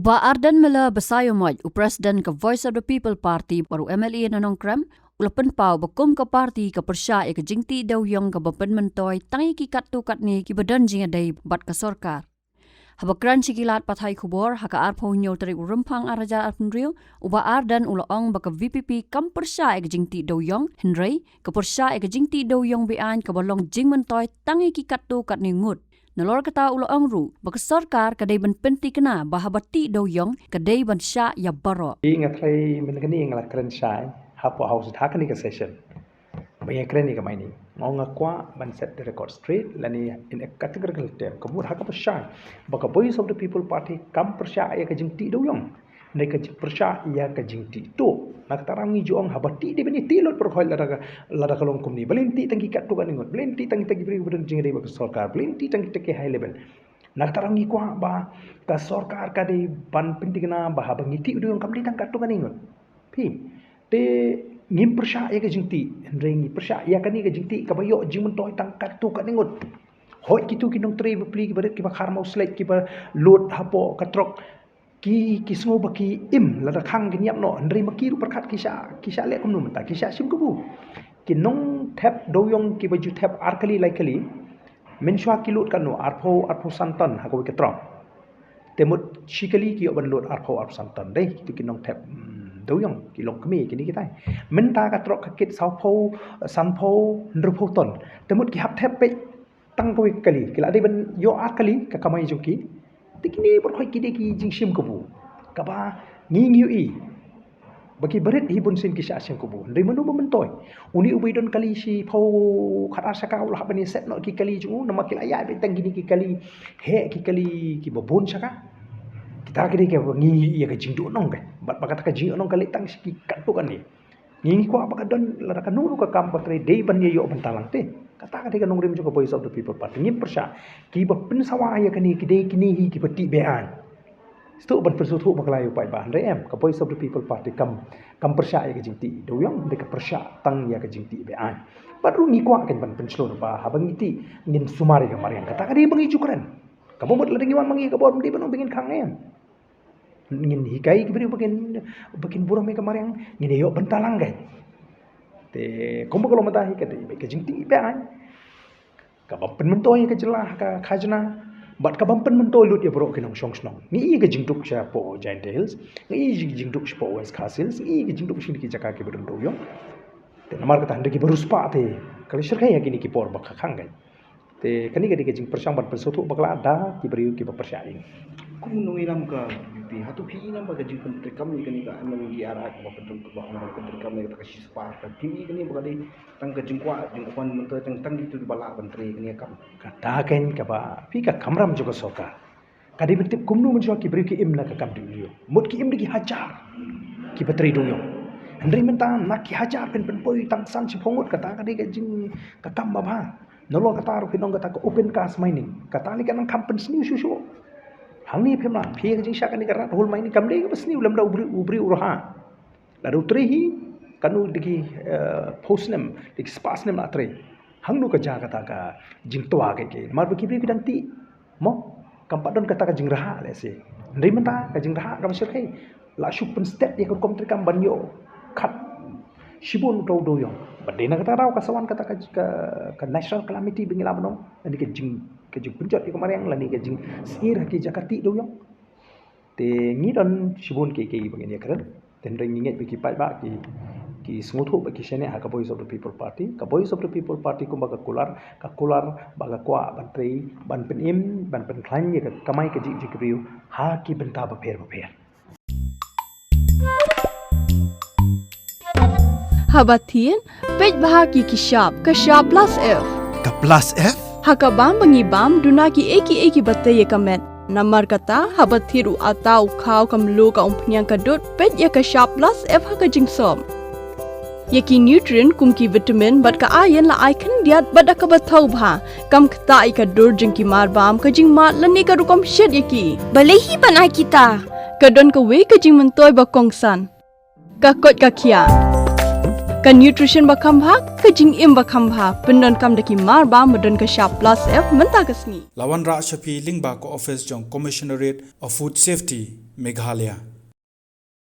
Uba Ardan mela basayo moj Presiden ke Voice of the People Party baru MLA nanong krem ulapan pau bakum ke parti ke persya ke jingti daw yang ke bapen mentoy tangi ki kat tu kat ni ki badan jinga dai bat ke sorkar. Habakran sikilat pathai kubor haka arpo nyo tari urumpang araja arpundrio uba Ardan ulaong baka VPP kam persya ke jingti daw yang Henry ke persya ke jingti daw yang bian ke balong jing mentoy tangi ki kat tu kat ni ngut. Nalor kata ulo angru baka sarkar kadai ban penti kena bahabati daw yang kadai ban sya ya baro. Ingat lagi mengenai ngala keren syai hapo house hakani ke session. Banyak keren ni kamai ni. Mau ngakwa ban set the record straight lani in a categorical term kemur hakapa syai. Baka Voice of the People Party kam persya ya ke jingti daw yang. Nai ke persya ya ke jingti tu. Nak tarangi juang habati di bani tilot perkhoi lada kalong kumni. Belinti tangki kat tu kan ingot. Belinti tangki beri badan jing dei baka sarkar. Belinti tangki teke high level. Nak tarangi kwa ba ka sarkar ka dei ban pentingna ba habangiti udu yang kamli tang kat tu kan ingot. Pi te ngim persya ya ke jingti. Rengi persya ya kan ni ke jingti ka bayo jing mentoi tang kat tu kan ingot. Hoi kitu kinong tre bepli ki badet ki ba kharmau slide ki ba load hapo ka trok ki semua baki im lada khang ki nyap no ndri maki ru perkat kisha le kumnu mata kisha sim kubu ki nong tap doyong ki baju tap arkali laikali menshwa ki lut kanu arpo santan ha ko ke trom temut shikali ki oban lut arpo santan dei tu ki nong tap doyong ki long kemi ki ni kitai menta ka trok ka kit saupo sanpo ndrupo ton temut ki hap tap pe tang ko kali ki la dei ban yo arkali ka kamai joki tikini berkhoi kide ki jingshim kubu kaba ngingiu i bagi berit hibun sin kisah asyam kubu ndai menu mementoy uni ubaidon kali si pau khatar saka ulah bani set no ki kali ju nama ki aya be tang gini ki kali he ki kali ki babon saka kita kide ke ngi ya ke jingdu nong ke bat bakat ka jing nong kali tang ki katu kan ni ngi ko apa kadon lara kanuru ka kam patre dei ban yo bentalang te kata kata nong rim juga Voice of the People Party ngim persya ki ba pen sawaya kani ki dei kini hi ki peti bean stu ban persutu baklai upai ba rem ka Voice of the People Party kam persya ya ke jingti do yang de ka persya tang ya ke jingti bean baru ngi kwa kan ban penslor ba habang iti ngin sumari ka marian kata kata bangi cukran ka bomot lading wan mangi ka bom di ban bingin kangem ngin hikai ki beri bakin burung me ka marian ngin yo bentalang gai te kombo kalau matahi ka dei ke jingti bean ka bampen mentoi ka jelah ka khajna bat ka bampen mentoi lut ya bro kinong songsnong ni ke jingduk sha po Giant Hills ni jingduk po West Castles ni ke jingduk shin ki jaka ke bedon doyong te namar ka tande ki beruspa te kali shirkai ya kini ki por bak khangai te kani ke jing persang bat persotu bakla ada ki beriu ki persyain kum nungiram ka bi hatu phi nam ba gajing pentri kam ni kani ka amang di ara ka bedon ka ba orang pentri kam ni ka shi spa ka ti kani ba kali tang ka jingkwa jingkwan mentoi tang itu bala pentri kani kam kata ken ka ba pi ka kamram juga soka kadi betip kumnu menjua ki beriu ki imna ka kam diu mut ki im di hajar ki petri doyo ndri mentan nak ki hajar pen poi tang san si phongot kata kadi ka jing ka kam ba ba nolo kata ru kinong kata ka open cast mining kata ni kan kam pen sni susu hang ni phemla phi ka jing sha kan ni karat hol mining kam dei bas ni ulam da ubri urha lalu trehi kanu digi postnem digi spasnem na tre hang nu ka ja kata ka jing toa ke mar ki bri kidang ti mo kam padon kata ka jing raha le se ndri menta ka jing raha kam sir kai la shupen step ya kom tri kam banyo khat shibun do do yong badena kata raw ka sawan kata ka national calamity bingila bonong ani ka jing penjot ki kemarin lani ka jing sir ki jakati do yong te ngi don shibun ke bangin ya keren ten ring nginget ki pai ba ki smuthu ba ki shene ha ka Voice of the People Party ka Voice of the People Party ko ba ka kular ba ka kwa ban trei ban pen im ban pen klan ye ka kamai ka ji kriu ha ki benta ba pher Habatin pej bahagi ki sharp plus F ka plus F hakabam bangibam dunaki eki batay kamet namar kata habathiru atau khaw kamlu ka umpnyang kadut pej ya ka sharp plus F haka jingsom yaki nutrient kumki vitamin bat ka iron la icon diat bada ka bathau bha kam kta ka dur jingki marbam ka jingma lani ka rukom shed yaki balehi banai kita kadon ka we ka jing mentoy ba kongsan ka kot ka khia Kan nutrition bakam bha ka jing im bakam bha pendon kam daki mar ba modon ka sharp plus F menta kasni. Lawan Ra Shafi Lingba ko office jong Commissionerate of Food Safety Meghalaya.